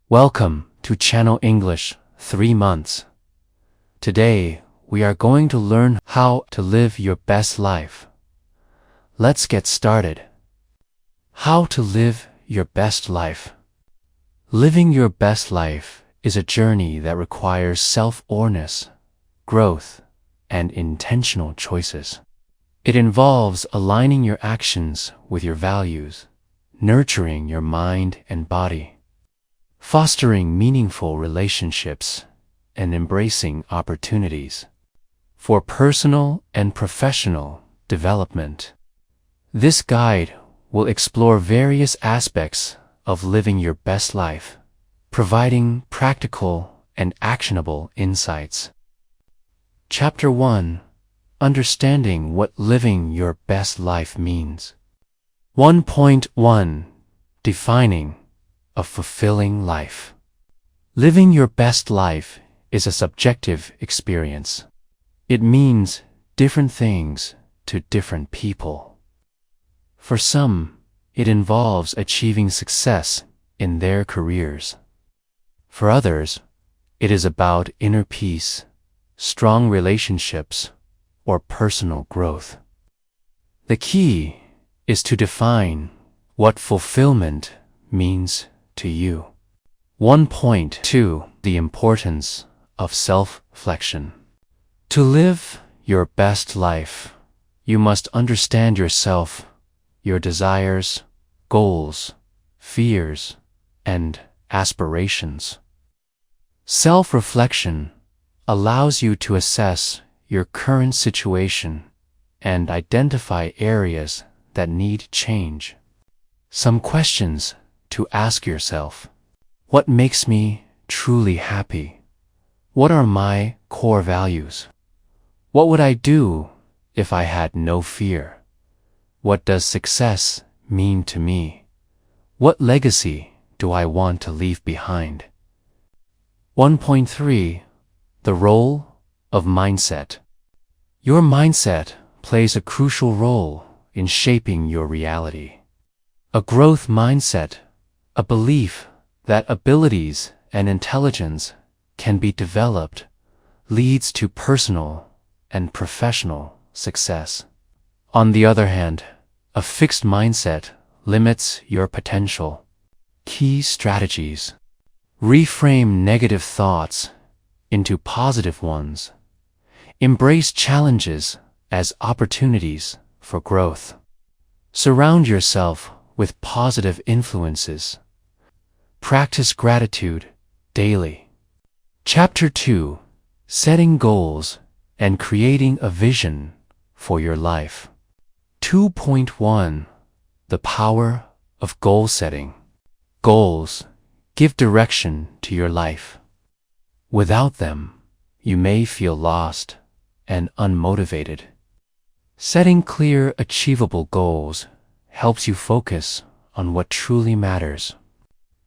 Welcome to Channel English 3 months. Today, we are going to learn how to live your best life. Let's get started. How to live your best life. Living your best life is a journey that requires self-awareness, growth, and intentional choices. It involves aligning your actions with your values, nurturing your mind and body, fostering meaningful relationships, and embracing opportunities for personal and professional development. This guide will explore various aspects of living your best life, providing practical and actionable insights. Chapter 1: Understanding what living your best life means. 1.1 Defining a fulfilling life. Living your best life is a subjective experience. It means different things to different people. For some, it involves achieving success in their careers. For others, it is about inner peace, strong relationships, or personal growth. The key is to define what fulfillment means to you. 1.2 The importance of self-reflection. To live your best life, you must understand yourself, your desires, goals, fears, and aspirations. Self-reflection allows you to assess your current situation and identify areas that need change. Some questions to ask yourself: what makes me truly happy? What are my core values? What would I do if I had no fear? What does success mean to me? What legacy do I want to leave behind? 1.3 The role of mindset. Your mindset plays a crucial role in shaping your reality. A growth mindset, a belief that abilities and intelligence can be developed, leads to personal and professional success. On the other hand, a fixed mindset limits your potential. Key strategies: reframe negative thoughts into positive ones. Embrace challenges as opportunities for growth. Surround yourself with positive influences. Practice gratitude daily. Chapter 2: Setting goals and creating a vision for your life. 2.1 The power of goal setting. Goals give direction to your life. Without them, you may feel lost and unmotivated. Setting clear, achievable goals helps you focus on what truly matters.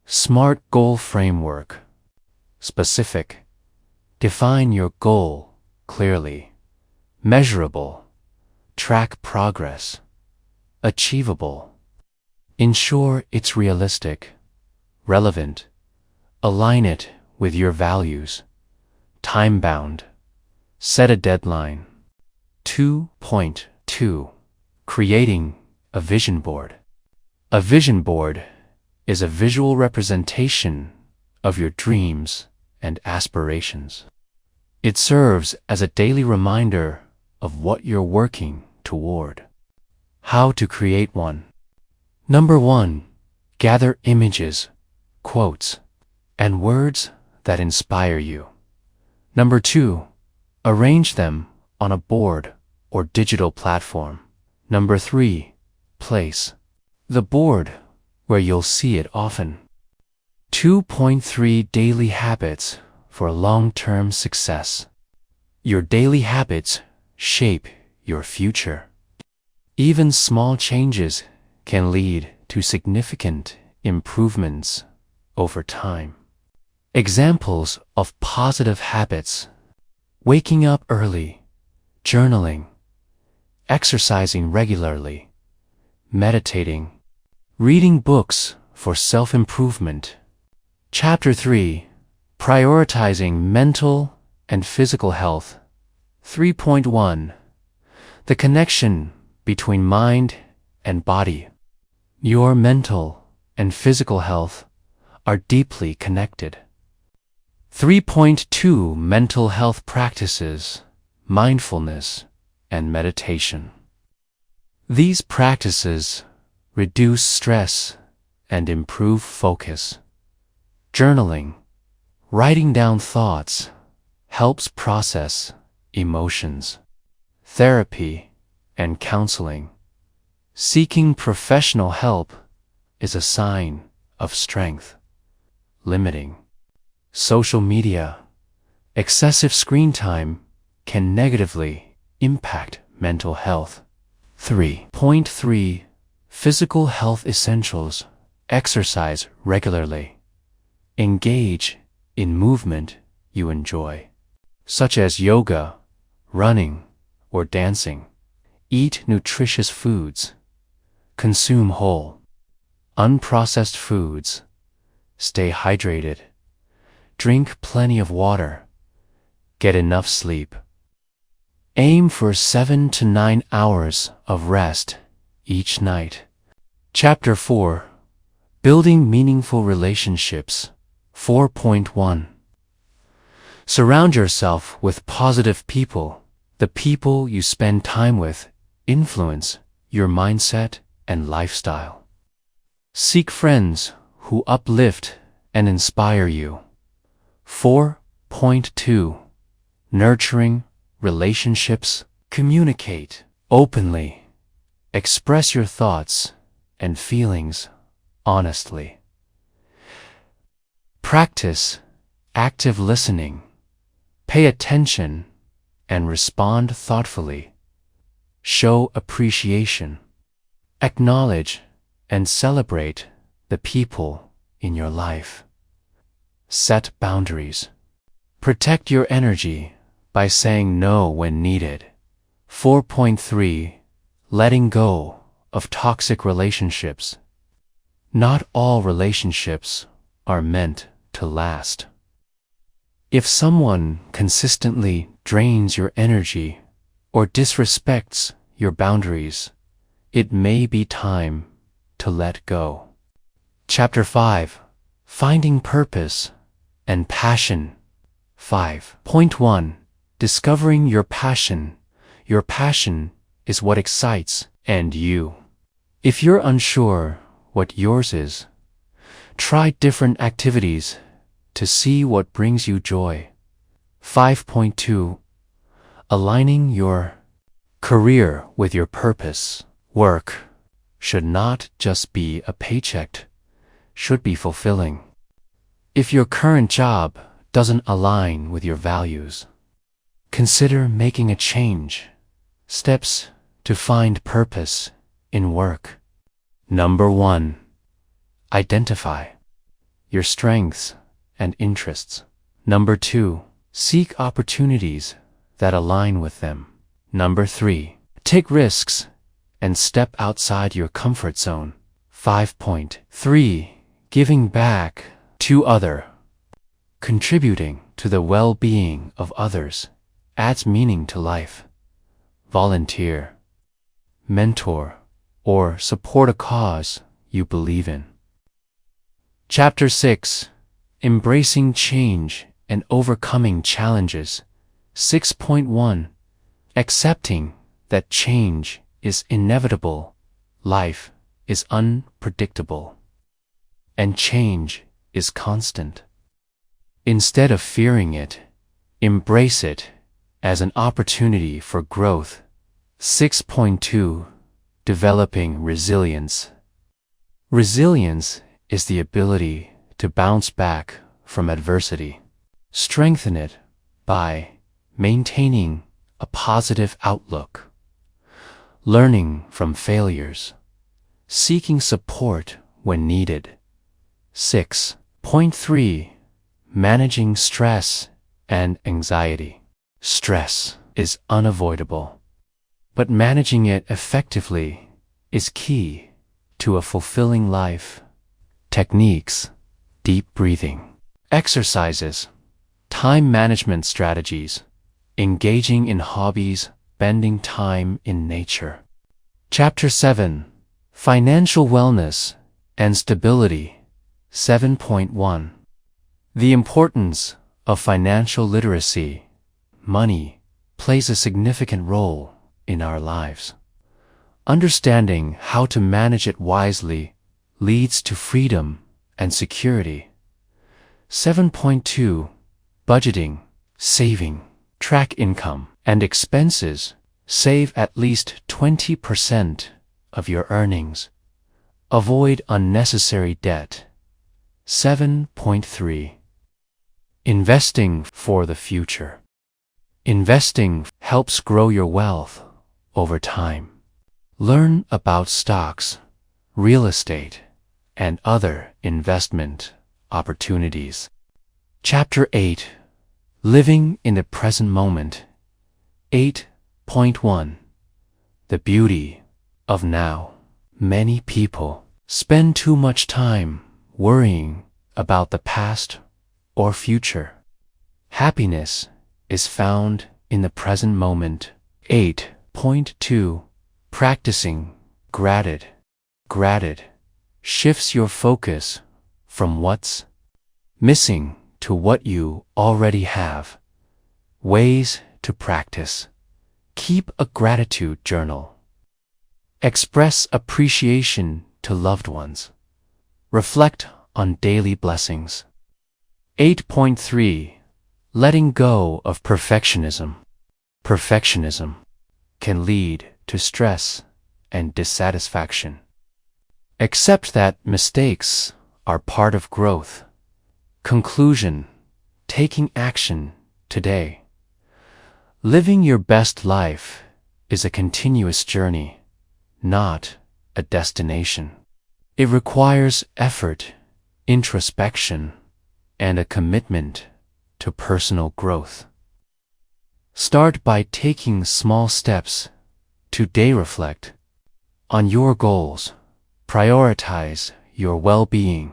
SMART Goal Framework. Specific. Define your goal clearly. Measurable. Track progress. Achievable. Ensure it's realistic, relevant. Align it with your values. Time-bound. Set a deadline. 2.2 Creating a vision board. A vision board is a visual representation of your dreams and aspirations. It serves as a daily reminder of what you're working toward. How to create one. Number 1. Gather images, quotes, and words that inspire you. Number 2. Arrange them on a board or digital platform. Number 3. Place the board where you'll see it often. 2.3 Daily habits for long-term success. Your daily habits shape your future. Even small changes can lead to significant improvements over time. Examples of positive habits: waking up early, journaling, exercising regularly, meditating, reading books for self-improvement, Chapter 3. Prioritizing Mental and Physical Health. 3.1. The connection between mind and body. Your mental and physical health are deeply connected. 3.2. Mental health practices, mindfulness, and meditation. These practices reduce stress and improve focus. Journaling, writing down thoughts, helps process emotions. Therapy and counseling. Seeking professional help is a sign of strength. Limiting. Social media. Excessive screen time can negatively impact mental health. 3.3. Physical health essentials. Exercise regularly. Engage in movement you enjoy, such as yoga, running, or dancing. Eat nutritious foods. Consume whole, unprocessed foods. Stay hydrated. Drink plenty of water. Get enough sleep. Aim for 7 to 9 hours of rest each night. Chapter 4. Building Meaningful Relationships. 4.1. Surround yourself with positive people. The people you spend time with influence your mindset and lifestyle. Seek friends who uplift and inspire you. 4.2. Nurturing relationships. Communicate openly. Express your thoughts and feelings honestly. Practice active listening. Pay attention and respond thoughtfully. Show appreciation. Acknowledge and celebrate the people in your life. Set boundaries. Protect your energy by saying no when needed. 4.3. Letting go of toxic relationships. Not all relationships are meant to last. If someone consistently drains your energy or disrespects your boundaries, it may be time to let go. Chapter 5. Finding Purpose and Passion. 5.1. Discovering your passion. Your passion is what excites and you. If you're unsure what yours is, try different activities to see what brings you joy. 5.2. Aligning your career with your purpose. Work should not just be a paycheck, should be fulfilling. If your current job doesn't align with your values, consider making a change. Steps to find purpose in work. Number 1. Identify your strengths and interests. Number 2. Seek opportunities that align with them. Number 3. Take risks and step outside your comfort zone. 5.3. Giving back to others. Contributing to the well-being of others adds meaning to life. Volunteer, mentor, or support a cause you believe in. Chapter 6. Embracing Change and Overcoming Challenges. 6.1. Accepting that change is inevitable, life is unpredictable, and change is constant. Instead of fearing it, embrace it as an opportunity for growth. 6.2. Developing Resilience. Resilience is the ability to bounce back from adversity. Strengthen it by maintaining a positive outlook, learning from failures, seeking support when needed. 6.3. Managing stress and anxiety. Stress is unavoidable, but managing it effectively is key to a fulfilling life. Techniques deep breathing, exercises, time management strategies, engaging in hobbies, spending time in nature. Chapter 7: Financial Wellness and Stability. 7.1. The importance of financial literacy. Money plays a significant role in our lives. Understanding how to manage it wisely leads to freedom and security. 7.2. Budgeting, saving, track income and expenses. Save at least 20% of your earnings. Avoid unnecessary debt. 7.3. Investing for the future. Investing helps grow your wealth over time. Learn about stocks, real estate, and other investment opportunities. Chapter 8: Living in the Present Moment. 8.1. The beauty of now. Many people spend too much time worrying about the past or future. Happiness is found in the present moment. 8.2. Practicing gratitude shifts your focus from what's missing to what you already have. Ways to practice: keep a gratitude journal. Express appreciation to loved ones. Reflect on daily blessings. 8.3. Letting go of perfectionism. Perfectionism can lead to stress and dissatisfaction. Accept that mistakes are part of growth. Conclusion: taking action today. Living your best life is a continuous journey, not a destination. It requires effort, introspection, and a commitment to personal growth. Start by taking small steps. Today, reflect on your goals, prioritize your well-being,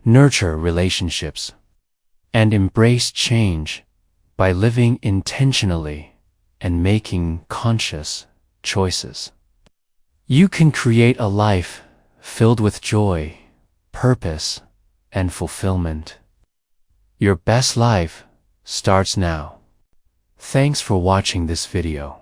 nurture relationships, and embrace change by living intentionally and making conscious choices. You can create a life filled with joy, purpose, and fulfillment. Your best life starts now. Thanks for watching this video.